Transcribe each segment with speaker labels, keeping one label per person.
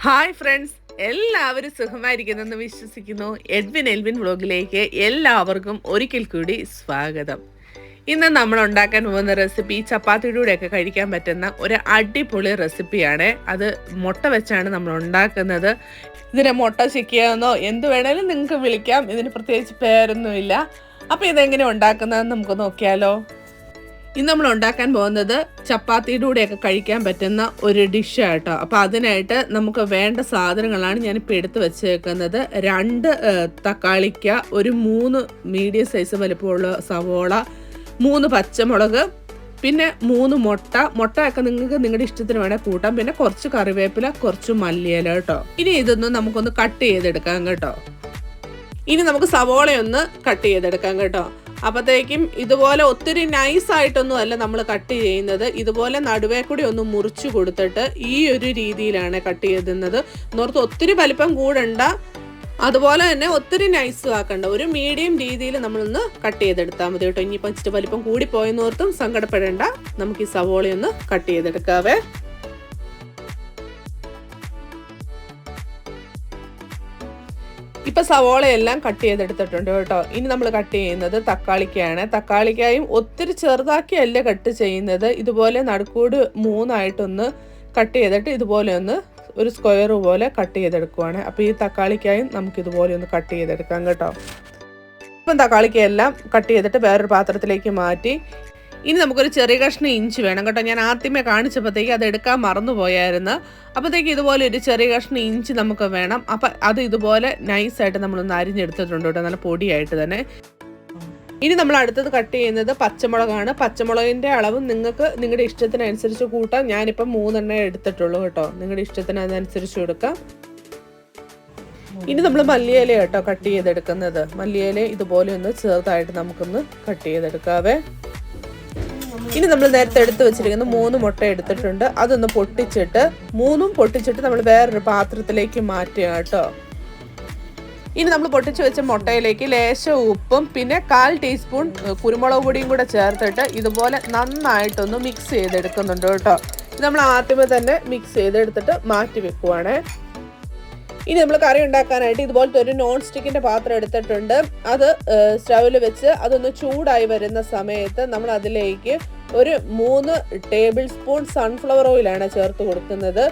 Speaker 1: Hi friends, എല്ലാവരും സുഖമായിരിക്കുന്നെന്ന് വിശ്വസിക്കുന്നു. Elwyn വ്ളോഗിലേക്ക് എല്ലാവർക്കും ഒരിക്കൽ കൂടി സ്വാഗതം. ഇന്ന് നമ്മൾ ഉണ്ടാക്കാൻ പോകുന്ന റെസിപ്പി ചപ്പാത്തിയുടെ കഴിക്കാൻ പറ്റുന്ന ഒരു അടിപൊളി റെസിപ്പിയാണ്. അത് മുട്ട വെച്ചാണ് നമ്മൾ ഉണ്ടാക്കുന്നത്. ഇതിനെ മുട്ട ചിക്കിയെന്നോ എന്ത് വേണേലും നിങ്ങൾക്ക് വിളിക്കാം, ഇതിന് പ്രത്യേകിച്ച് പേരൊന്നുമില്ല. അപ്പോൾ ഇതെങ്ങനെ ഉണ്ടാക്കുന്നതെന്ന് നമുക്ക് നോക്കിയാലോ. ഇന്ന് നമ്മൾ ഉണ്ടാക്കാൻ പോകുന്നത് ചപ്പാത്തിയുടെ കൂടെയൊക്കെ കഴിക്കാൻ പറ്റുന്ന ഒരു ഡിഷാട്ടോ. അപ്പോൾ അതിനായിട്ട് നമുക്ക് വേണ്ട സാധനങ്ങളാണ് ഞാനിപ്പോൾ എടുത്ത് വെച്ചേക്കുന്നത്. 2 തക്കാളിക്ക, ഒരു 3 മീഡിയം സൈസ് വലിപ്പമുള്ള സവോള, 3 പച്ചമുളക്, പിന്നെ 3 മുട്ടയൊക്കെ നിങ്ങൾക്ക് നിങ്ങളുടെ ഇഷ്ടത്തിന് വേണേൽ കൂട്ടാം. പിന്നെ കുറച്ച് കറിവേപ്പില, കുറച്ച് മല്ലിയില കേട്ടോ. ഇനി ഇതൊന്നും നമുക്കൊന്ന് കട്ട് ചെയ്തെടുക്കാം കേട്ടോ. ഇനി നമുക്ക് സവോളയൊന്ന് കട്ട് ചെയ്തെടുക്കാം കേട്ടോ. അപ്പോഴത്തേക്കും ഇതുപോലെ ഒത്തിരി നൈസായിട്ടൊന്നും അല്ല നമ്മൾ കട്ട് ചെയ്യുന്നത്. ഇതുപോലെ നടുവേ കൂടി ഒന്ന് മുറിച്ച് കൊടുത്തിട്ട് ഈ ഒരു രീതിയിലാണ് കട്ട് ചെയ്യുന്നത്. എന്നോർത്ത് ഒത്തിരി വലിപ്പം കൂടണ്ട, അതുപോലെ തന്നെ ഒത്തിരി നൈസ് ആക്കണ്ട. ഒരു മീഡിയം രീതിയിൽ നമ്മളൊന്ന് കട്ട് ചെയ്തെടുത്താൽ മതി കേട്ടോ. ഇനിയിപ്പം ഇച്ചിരി വലിപ്പം കൂടിപ്പോയെന്നോർത്തും സങ്കടപ്പെടേണ്ട. നമുക്ക് ഈ സവോളയൊന്ന് കട്ട് ചെയ്തെടുക്കാവേ. ഇപ്പം സവോളയെല്ലാം കട്ട് ചെയ്തെടുത്തിട്ടുണ്ട് കേട്ടോ. ഇനി നമ്മൾ കട്ട് ചെയ്യുന്നത് തക്കാളിക്കായാണ്. തക്കാളിക്കായും ഒത്തിരി ചെറുതാക്കിയല്ല കട്ട് ചെയ്യുന്നത്. ഇതുപോലെ നടുക്കൂട് 3 കട്ട് ചെയ്തിട്ട് ഇതുപോലെ ഒരു സ്ക്വയർ പോലെ കട്ട് ചെയ്തെടുക്കുവാണ്. അപ്പോൾ ഈ തക്കാളിക്കായും നമുക്കിതുപോലെ കട്ട് ചെയ്തെടുക്കാം കേട്ടോ. ഇപ്പം തക്കാളിക്കയെല്ലാം കട്ട് ചെയ്തിട്ട് വേറൊരു പാത്രത്തിലേക്ക് മാറ്റി. ഇനി നമുക്കൊരു ചെറിയ കഷ്ണം ഇഞ്ചി വേണം കേട്ടോ. ഞാൻ ആദ്യമേ കാണിച്ചപ്പോഴത്തേക്ക് അത് എടുക്കാൻ മറന്നുപോയായിരുന്നു. അപ്പോഴത്തേക്ക് ഇതുപോലെ ഒരു ചെറിയ കഷ്ണം ഇഞ്ചി നമുക്ക് വേണം. അപ്പം അത് ഇതുപോലെ നൈസായിട്ട് നമ്മളൊന്ന് അരിഞ്ഞെടുത്തിട്ടുണ്ട് കേട്ടോ, നല്ല പൊടിയായിട്ട് തന്നെ. ഇനി നമ്മൾ അടുത്തത് കട്ട് ചെയ്യുന്നത് പച്ചമുളകാണ്. പച്ചമുളകിൻ്റെ അളവ് നിങ്ങൾക്ക് നിങ്ങളുടെ ഇഷ്ടത്തിനനുസരിച്ച് കൂട്ടാം. ഞാനിപ്പം 3 എടുത്തിട്ടുള്ളൂ കേട്ടോ. നിങ്ങളുടെ ഇഷ്ടത്തിന് അതനുസരിച്ച് കൊടുക്കാം. ഇനി നമ്മൾ മല്ലിയില കേട്ടോ കട്ട് ചെയ്തെടുക്കുന്നത്. മല്ലിയില ഇതുപോലെ ചെറുതായിട്ട് നമുക്കൊന്ന് കട്ട് ചെയ്തെടുക്കാവേ. ഇനി നമ്മൾ നേരത്തെ എടുത്ത് വെച്ചിരിക്കുന്ന 3 മുട്ട എടുത്തിട്ടുണ്ട്. അതൊന്ന് പൊട്ടിച്ചിട്ട് 3 പൊട്ടിച്ചിട്ട് നമ്മൾ വേറൊരു പാത്രത്തിലേക്ക് മാറ്റുക കേട്ടോ. ഇനി നമ്മൾ പൊട്ടിച്ച് വെച്ച മുട്ടയിലേക്ക് ലേശം ഉപ്പും പിന്നെ 1/4 ടീസ്പൂൺ കുരുമുളക് പൊടിയും കൂടെ ചേർത്തിട്ട് ഇതുപോലെ നന്നായിട്ടൊന്ന് മിക്സ് ചെയ്തെടുക്കുന്നുണ്ട് കേട്ടോ. ഇത് നമ്മൾ ആദ്യമേ തന്നെ മിക്സ് ചെയ്തെടുത്തിട്ട് മാറ്റി വെക്കുവാണ്. ഇനി നമ്മൾ കറി ഉണ്ടാക്കാനായിട്ട് ഇതുപോലത്തെ ഒരു നോൺ സ്റ്റിക്കിൻ്റെ പാത്രം എടുത്തിട്ടുണ്ട്. അത് സ്റ്റൗവിൽ വെച്ച് അതൊന്ന് ചൂടായി വരുന്ന സമയത്ത് നമ്മൾ അതിലേക്ക് ഒരു 3 ടേബിൾ സ്പൂൺ സൺഫ്ലവർ ഓയിലാണ് ചേർത്ത് കൊടുക്കുന്നത്.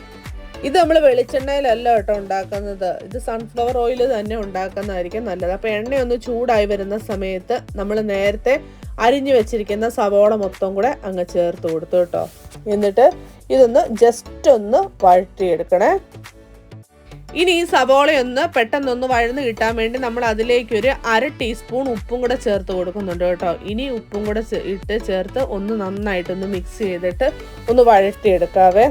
Speaker 1: ഇത് നമ്മൾ വെളിച്ചെണ്ണയിലല്ല കേട്ടോ ഉണ്ടാക്കുന്നത്. ഇത് സൺഫ്ലവർ ഓയിൽ തന്നെ ഉണ്ടാക്കുന്നതായിരിക്കും നല്ലത്. അപ്പോൾ എണ്ണയൊന്ന് ചൂടായി വരുന്ന സമയത്ത് നമ്മൾ നേരത്തെ അരിഞ്ഞു വെച്ചിരിക്കുന്ന സവോള മൊത്തം കൂടെ അങ്ങ് ചേർത്ത് കൊടുത്തു കേട്ടോ. എന്നിട്ട് ഇതൊന്ന് ജസ്റ്റ് ഒന്ന് വഴറ്റിയെടുക്കണേ. ഇനി ഈ സവോളയൊന്ന് പെട്ടെന്നൊന്ന് വഴന്ന് കിട്ടാൻ വേണ്ടി നമ്മൾ അതിലേക്ക് ഒരു 1/2 ടീസ്പൂൺ ഉപ്പും കൂടെ ചേർത്ത് കൊടുക്കുന്നുണ്ട് കേട്ടോ. ഇനി ഉപ്പും കൂടെ ഇട്ട് ചേർത്ത് ഒന്ന് നന്നായിട്ടൊന്ന് മിക്സ് ചെയ്തിട്ട് ഒന്ന് വഴറ്റിയെടുക്കാവേ.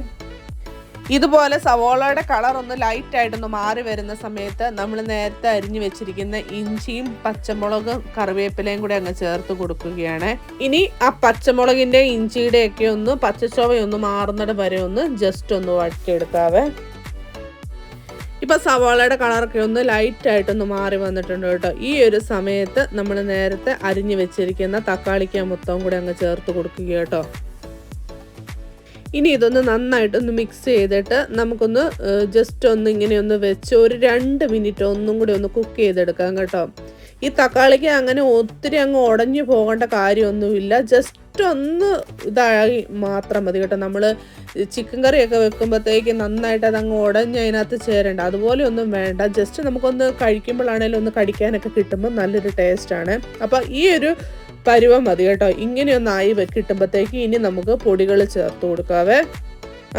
Speaker 1: ഇതുപോലെ സവോളയുടെ കളർ ഒന്ന് ലൈറ്റായിട്ടൊന്ന് മാറി വരുന്ന സമയത്ത് നമ്മൾ നേരത്തെ അരിഞ്ഞു വെച്ചിരിക്കുന്ന ഇഞ്ചിയും പച്ചമുളകും കറിവേപ്പിലയും കൂടെ അങ്ങ് ചേർത്ത് കൊടുക്കുകയാണ്. ഇനി ആ പച്ചമുളകിൻ്റെ ഇഞ്ചിയുടെയൊക്കെ ഒന്ന് പച്ചച്ചൊവയൊന്ന് മാറുന്നിടം വരെ ഒന്ന് ജസ്റ്റ് ഒന്ന് വഴറ്റിയെടുക്കാവേ. ഇപ്പം സവാളയുടെ കളറൊക്കെ ഒന്ന് ലൈറ്റായിട്ടൊന്ന് മാറി വന്നിട്ടുണ്ട് കേട്ടോ. ഈ ഒരു സമയത്ത് നമ്മൾ നേരത്തെ അരിഞ്ഞു വെച്ചിരിക്കുന്ന തക്കാളിക്ക മൊത്തം കൂടെ അങ്ങ് ചേർത്ത് കൊടുക്കുക കേട്ടോ. ഇനി ഇതൊന്ന് നന്നായിട്ടൊന്ന് മിക്സ് ചെയ്തിട്ട് നമുക്കൊന്ന് ജസ്റ്റ് ഒന്ന് ഇങ്ങനെ വെച്ച് ഒരു 2 മിനിറ്റ് ഒന്നും കൂടി ഒന്ന് കുക്ക് ചെയ്തെടുക്കാം കേട്ടോ. ഈ തക്കാളിക്ക് അങ്ങനെ ഒത്തിരി അങ്ങ് ഉടഞ്ഞു പോകേണ്ട കാര്യമൊന്നുമില്ല. ജസ്റ്റ് ഒന്ന് ഇതായി മാത്രം മതി കേട്ടോ. നമ്മൾ ചിക്കൻ കറിയൊക്കെ വെക്കുമ്പോഴത്തേക്ക് നന്നായിട്ട് അതങ്ങ് ഉടഞ്ഞ് അതിനകത്ത് ചേരേണ്ട, അതുപോലെ ഒന്നും വേണ്ട. ജസ്റ്റ് നമുക്കൊന്ന് കഴിക്കുമ്പോഴാണേലും ഒന്ന് കടിക്കാനൊക്കെ കിട്ടുമ്പോൾ നല്ലൊരു ടേസ്റ്റാണ്. അപ്പോൾ ഈ ഒരു പരുവം മതി കേട്ടോ. ഇങ്ങനെയൊന്നായി കിട്ടുമ്പോഴത്തേക്ക് ഇനി നമുക്ക് പൊടികൾ ചേർത്ത് കൊടുക്കാവേ.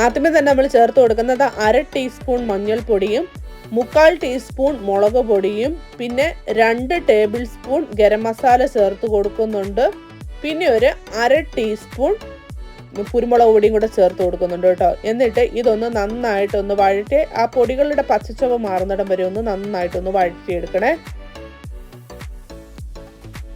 Speaker 1: ആദ്യമേ തന്നെ നമ്മൾ ചേർത്ത് കൊടുക്കുന്നത് 1/2 ടീസ്പൂൺ മഞ്ഞൾപ്പൊടിയും 3/4 ടീസ്പൂൺ മുളക് പൊടിയും പിന്നെ 2 ടേബിൾ സ്പൂൺ ഗരം മസാല ചേർത്ത് കൊടുക്കുന്നുണ്ട്. പിന്നെ ഒരു 1/2 ടീസ്പൂൺ കുരുമുളക് പൊടിയും കൂടെ ചേർത്ത് കൊടുക്കുന്നുണ്ട് കേട്ടോ. എന്നിട്ട് ഇതൊന്ന് നന്നായിട്ടൊന്ന് വഴറ്റി ആ പൊടികളുടെ പച്ചച്ചൊവ മാറുന്നിടം വരെ ഒന്ന് നന്നായിട്ടൊന്ന് വഴറ്റിയെടുക്കണേ.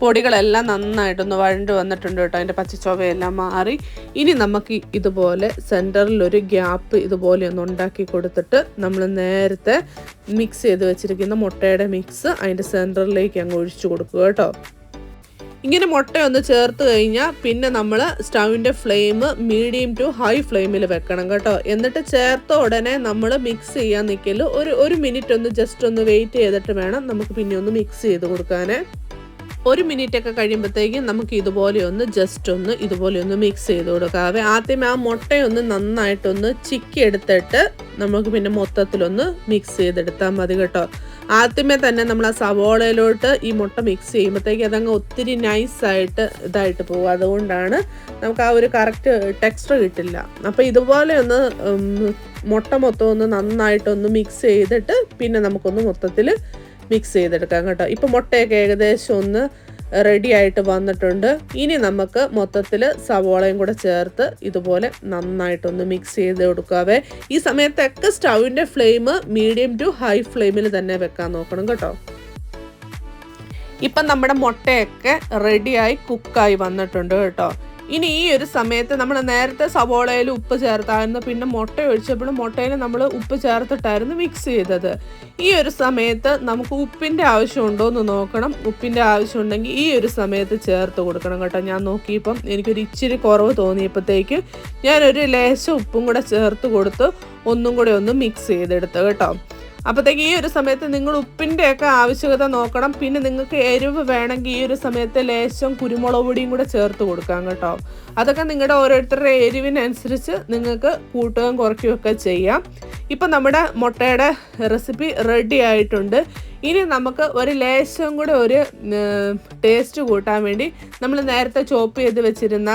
Speaker 1: പൊടികളെല്ലാം നന്നായിട്ടൊന്ന് വഴണ്ട് വന്നിട്ടുണ്ട് കേട്ടോ. അതിൻ്റെ പച്ചച്ചൊവയെല്ലാം മാറി. ഇനി നമുക്ക് ഇതുപോലെ സെൻറ്ററിലൊരു ഗ്യാപ്പ് ഇതുപോലെ ഒന്ന് ഉണ്ടാക്കി കൊടുത്തിട്ട് നമ്മൾ നേരത്തെ മിക്സ് ചെയ്ത് വെച്ചിരിക്കുന്ന മുട്ടയുടെ മിക്സ് അതിൻ്റെ സെൻറ്ററിലേക്ക് അങ്ങ് ഒഴിച്ചു കൊടുക്കുക കേട്ടോ. ഇങ്ങനെ മുട്ടയൊന്ന് ചേർത്ത് കഴിഞ്ഞാൽ പിന്നെ നമ്മൾ സ്റ്റൗവിൻ്റെ ഫ്ലെയിം മീഡിയം ടു ഹൈ ഫ്ലെയിമിൽ വെക്കണം കേട്ടോ. എന്നിട്ട് ചേർത്ത ഉടനെ നമ്മൾ മിക്സ് ചെയ്യാൻ നിൽക്കല്. ഒരു മിനിറ്റ് ഒന്ന് ജസ്റ്റ് ഒന്ന് വെയിറ്റ് ചെയ്തിട്ട് വേണം നമുക്ക് പിന്നെ ഒന്ന് മിക്സ് ചെയ്ത് കൊടുക്കാൻ. 1 മിനിറ്റ് ഒക്കെ കഴിയുമ്പോഴത്തേക്കും നമുക്ക് ഇതുപോലെ ഒന്ന് മിക്സ് ചെയ്ത് കൊടുക്കാവേ. ആദ്യമേ ആ മുട്ടയൊന്ന് നന്നായിട്ടൊന്ന് ചിക്കി എടുത്തിട്ട് നമുക്ക് പിന്നെ മൊത്തത്തിലൊന്ന് മിക്സ് ചെയ്തെടുത്താൽ മതി കേട്ടോ. ആദ്യമേ തന്നെ നമ്മൾ ആ സവോളയിലോട്ട് ഈ മുട്ട മിക്സ് ചെയ്യുമ്പോഴത്തേക്ക് അതങ്ങ് ഒത്തിരി നൈസായിട്ട് ഇതായിട്ട് പോകും. അതുകൊണ്ടാണ് നമുക്ക് ആ ഒരു കറക്റ്റ് ടെക്സ്ചർ കിട്ടില്ല. അപ്പോൾ ഇതുപോലെ ഒന്ന് മുട്ട മൊത്തം ഒന്ന് നന്നായിട്ടൊന്ന് മിക്സ് ചെയ്തിട്ട് പിന്നെ നമുക്കൊന്ന് മൊത്തത്തിൽ മിക്സ് ചെയ്തെടുക്കാം കേട്ടോ. ഇപ്പം മുട്ടയൊക്കെ ഏകദേശം ഒന്ന് റെഡി ആയിട്ട് വന്നിട്ടുണ്ട്. ഇനി നമുക്ക് മൊത്തത്തിൽ സവോളയും കൂടെ ചേർത്ത് ഇതുപോലെ നന്നായിട്ടൊന്ന് മിക്സ് ചെയ്ത് കൊടുക്കാവേ. ഈ സമയത്തൊക്കെ സ്റ്റൗവിൻ്റെ ഫ്ലെയിം മീഡിയം ടു ഹൈ ഫ്ലെയിമിൽ തന്നെ വെക്കാൻ നോക്കണം കേട്ടോ. ഇപ്പം നമ്മുടെ മുട്ടയൊക്കെ റെഡിയായി കുക്കായി വന്നിട്ടുണ്ട് കേട്ടോ. ഇനി ഈ ഒരു സമയത്ത് നമ്മൾ നേരത്തെ സവോളയിൽ ഉപ്പ് ചേർത്തായിരുന്നു, പിന്നെ മുട്ട ഒഴിച്ചപ്പോഴും മുട്ടയിൽ നമ്മൾ ഉപ്പ് ചേർത്തിട്ടായിരുന്നു മിക്സ് ചെയ്തത്. ഈ ഒരു സമയത്ത് നമുക്ക് ഉപ്പിൻ്റെ ആവശ്യമുണ്ടോ എന്ന് നോക്കണം. ഉപ്പിൻ്റെ ആവശ്യമുണ്ടെങ്കിൽ ഈ ഒരു സമയത്ത് ചേർത്ത് കൊടുക്കണം കേട്ടോ. ഞാൻ നോക്കിയപ്പം എനിക്കൊരു ഇച്ചിരി കുറവ് തോന്നിയപ്പോഴത്തേക്ക് ഞാനൊരു ലേശം ഉപ്പും കൂടെ ചേർത്ത് കൊടുത്ത് ഒന്നും കൂടെ ഒന്ന് മിക്സ് ചെയ്തെടുത്ത് കേട്ടോ. അപ്പോഴത്തേക്ക് ഈ ഒരു സമയത്ത് നിങ്ങൾ ഉപ്പിൻ്റെയൊക്കെ ആവശ്യകത നോക്കണം. പിന്നെ നിങ്ങൾക്ക് എരിവ് വേണമെങ്കിൽ ഈ ഒരു സമയത്ത് ലേശം കുരുമുളക് പൊടിയും കൂടെ ചേർത്ത് കൊടുക്കാം കേട്ടോ. അതൊക്കെ നിങ്ങളുടെ ഓരോരുത്തരുടെ എരിവിനനുസരിച്ച് നിങ്ങൾക്ക് കൂട്ടുകയും കുറയ്ക്കുകയൊക്കെ ചെയ്യാം. ഇപ്പം നമ്മുടെ മുട്ടയുടെ റെസിപ്പി റെഡി ആയിട്ടുണ്ട്. ഇനി നമുക്ക് ഒരു ലേശം കൂടെ ഒരു ടേസ്റ്റ് കൂട്ടാൻ വേണ്ടി നമ്മൾ നേരത്തെ ചോപ്പ് ചെയ്ത് വെച്ചിരുന്ന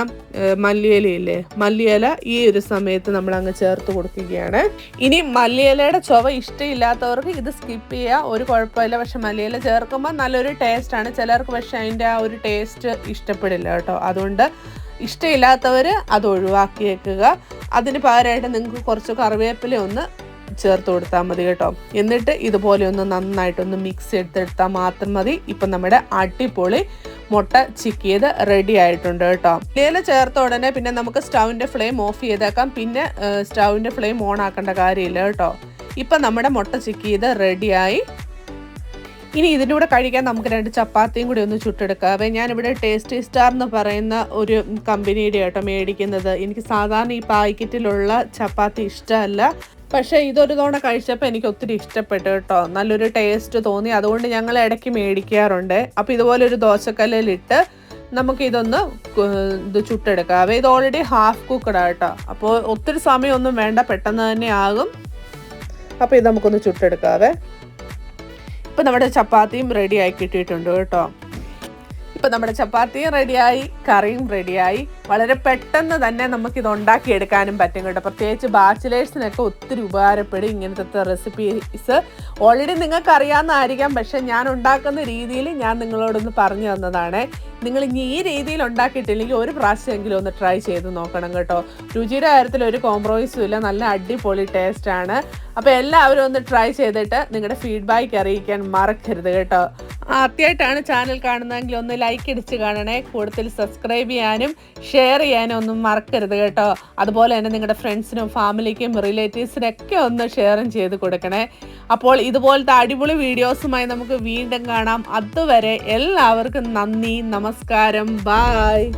Speaker 1: മല്ലിയിലയില്ലേ, മല്ലിയില ഈ ഒരു സമയത്ത് നമ്മൾ അങ്ങ് ചേർത്ത് കൊടുക്കുകയാണ്. ഇനി മല്ലിയിലയുടെ ചുവ ഇഷ്ടമില്ലാത്തവർക്ക് ഇത് സ്കിപ്പ് ചെയ്യുക, ഒരു കുഴപ്പമില്ല. പക്ഷെ മല്ലിയില ചേർക്കുമ്പോൾ നല്ലൊരു ടേസ്റ്റാണ്. ചിലർക്ക് പക്ഷെ അതിൻ്റെ ആ ഒരു ടേസ്റ്റ് ഇഷ്ടപ്പെടില്ല കേട്ടോ. അതുകൊണ്ട് ഇഷ്ടമില്ലാത്തവർ അത് ഒഴിവാക്കിയേക്കുക. അതിന് പകരമായിട്ട് നിങ്ങൾക്ക് കുറച്ച് കറിവേപ്പില ഒന്ന് ചേർത്ത് കൊടുത്താൽ മതി കേട്ടോ. എന്നിട്ട് ഇതുപോലെ ഒന്ന് നന്നായിട്ടൊന്ന് മിക്സ് ചെയ്തെടുത്താൽ മാത്രം മതി. ഇപ്പം നമ്മുടെ അടിപൊളി മുട്ട ചിക്കിയത് റെഡി ആയിട്ടുണ്ട് കേട്ടോ. ഇല ചേർത്ത ഉടനെ പിന്നെ നമുക്ക് സ്റ്റൗവിൻ്റെ ഫ്ലെയിം ഓഫ് ചെയ്തേക്കാം. പിന്നെ സ്റ്റൗവിൻ്റെ ഫ്ലെയിം ഓൺ ആക്കേണ്ട കാര്യമില്ല കേട്ടോ. ഇപ്പം നമ്മുടെ മുട്ട ചിക്കിയത് റെഡിയായി. ഇനി ഇതിൻ്റെ കൂടെ കഴിക്കാൻ നമുക്ക് 2 ചപ്പാത്തിയും കൂടി ഒന്ന് ചുട്ടെടുക്കാവേ. ഞാനിവിടെ ടേസ്റ്റി സ്റ്റാർ എന്ന് പറയുന്ന ഒരു കമ്പനിയുടെ കേട്ടോ മേടിക്കുന്നത്. എനിക്ക് സാധാരണ ഈ പാക്കറ്റിലുള്ള ചപ്പാത്തി ഇഷ്ടമല്ല. പക്ഷേ ഇതൊരു തവണ കഴിച്ചപ്പോൾ എനിക്ക് ഒത്തിരി ഇഷ്ടപ്പെട്ടു കേട്ടോ. നല്ലൊരു ടേസ്റ്റ് തോന്നി. അതുകൊണ്ട് ഞങ്ങൾ ഇടയ്ക്ക് മേടിക്കാറുണ്ട്. അപ്പോൾ ഇതുപോലെ ഒരു ദോശക്കല്ലിലിട്ട് നമുക്കിതൊന്ന് ഇത് ചുട്ടെടുക്കാവേ. ഇത് ഓൾറെഡി ഹാഫ് കുക്കഡാണ് കേട്ടോ. അപ്പോൾ ഒത്തിരി സമയമൊന്നും വേണ്ട, പെട്ടെന്ന് തന്നെ ആകും. അപ്പോൾ ഇത് നമുക്കൊന്ന് ചുട്ടെടുക്കാവേ. ഇപ്പം നമ്മുടെ ചപ്പാത്തിയും റെഡിയായി കിട്ടിയിട്ടുണ്ട് കേട്ടോ. ഇപ്പം നമ്മുടെ ചപ്പാത്തിയും റെഡിയായി, കറിയും റെഡിയായി. വളരെ പെട്ടെന്ന് തന്നെ നമുക്കിത് ഉണ്ടാക്കിയെടുക്കാനും പറ്റും കേട്ടോ. പ്രത്യേകിച്ച് ബാച്ചിലേഴ്സിനൊക്കെ ഒത്തിരി ഉപകാരപ്പെടും ഇങ്ങനത്തെ റെസിപ്പീസ്. ഓൾറെഡി നിങ്ങൾക്ക് അറിയാവുന്നതായിരിക്കാം, പക്ഷെ ഞാൻ ഉണ്ടാക്കുന്ന രീതിയിൽ ഞാൻ നിങ്ങളോടൊന്ന് പറഞ്ഞു തന്നതാണ്. നിങ്ങൾ ഇനി ഈ രീതിയിൽ ഉണ്ടാക്കിയിട്ടില്ലെങ്കിൽ ഒരു പ്രാവശ്യമെങ്കിലും ഒന്ന് ട്രൈ ചെയ്ത് നോക്കണം കേട്ടോ. രുചിയുടെ കാര്യത്തിൽ ഒരു കോംപ്രമൈസും ഇല്ല, നല്ല അടിപൊളി ടേസ്റ്റാണ്. അപ്പോൾ എല്ലാവരും ഒന്ന് ട്രൈ ചെയ്തിട്ട് നിങ്ങളുടെ ഫീഡ്ബാക്ക് അറിയിക്കാൻ മറക്കരുത് കേട്ടോ. ആദ്യമായിട്ടാണ് ചാനൽ കാണുന്നതെങ്കിൽ ഒന്ന് ലൈക്ക് അടിച്ച് കാണണേ. കൂടുതൽ സബ്സ്ക്രൈബ് ചെയ്യാനും ഷെയർ ചെയ്യാനും ഒന്നും മറക്കരുത് കേട്ടോ. അതുപോലെ തന്നെ നിങ്ങളുടെ ഫ്രണ്ട്സിനും ഫാമിലിക്കും റിലേറ്റീവ്സിനൊക്കെ ഒന്ന് ഷെയറും ചെയ്ത് കൊടുക്കണേ. അപ്പോൾ ഇതുപോലത്തെ അടിപൊളി വീഡിയോസുമായി നമുക്ക് വീണ്ടും കാണാം. അതുവരെ എല്ലാവർക്കും നന്ദി, നമസ്കാരം, ബായ്.